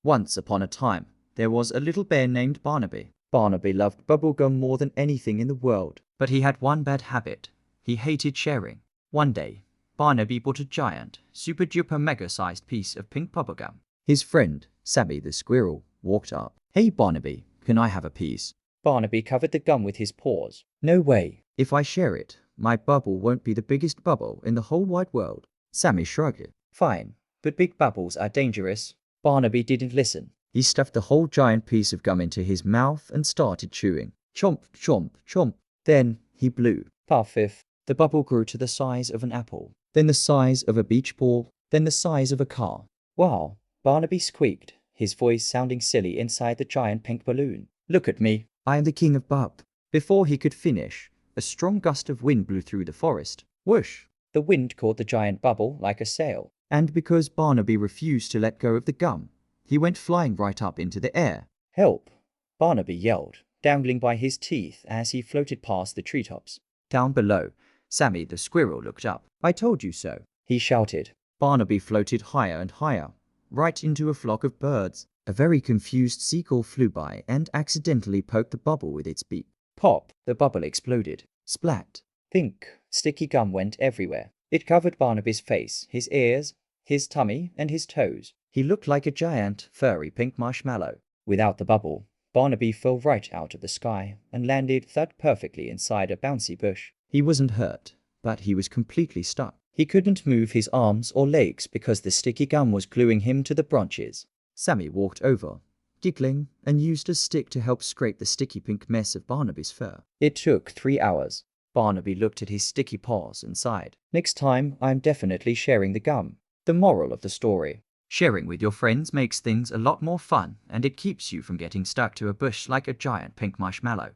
Once upon a time, there was a little bear named Barnaby. Barnaby loved bubblegum more than anything in the world, but he had one bad habit. He hated sharing. One day, Barnaby bought a giant, super-duper mega-sized piece of pink bubblegum. His friend, Sammy the squirrel, walked up. "Hey Barnaby, can I have a piece?" Barnaby covered the gum with his paws. "No way. If I share it, my bubble won't be the biggest bubble in the whole wide world." Sammy shrugged. "Fine, but big bubbles are dangerous." Barnaby didn't listen. He stuffed the whole giant piece of gum into his mouth and started chewing. Chomp, chomp, chomp. Then he blew. Puff. The bubble grew to the size of an apple, then the size of a beach ball, then the size of a car. "Wow," Barnaby squeaked, his voice sounding silly inside the giant pink balloon. "Look at me. I am the king of bub." Before he could finish, a strong gust of wind blew through the forest. Whoosh! The wind caught the giant bubble like a sail. And because Barnaby refused to let go of the gum, he went flying right up into the air. "Help!" Barnaby yelled, dangling by his teeth as he floated past the treetops. Down below, Sammy the squirrel looked up. "I told you so," he shouted. Barnaby floated higher and higher, right into a flock of birds. A very confused seagull flew by and accidentally poked the bubble with its beak. Pop! The bubble exploded. Splat! Pink, sticky gum went everywhere. It covered Barnaby's face, his ears, his tummy, and his toes. He looked like a giant, furry pink marshmallow. Without the bubble, Barnaby fell right out of the sky and landed thud perfectly inside a bouncy bush. He wasn't hurt, but he was completely stuck. He couldn't move his arms or legs because the sticky gum was gluing him to the branches. Sammy walked over, giggling, and used a stick to help scrape the sticky pink mess of Barnaby's fur. It took 3 hours. Barnaby looked at his sticky paws and sighed. "Next time, I'm definitely sharing the gum." The moral of the story: sharing with your friends makes things a lot more fun, and it keeps you from getting stuck to a bush like a giant pink marshmallow.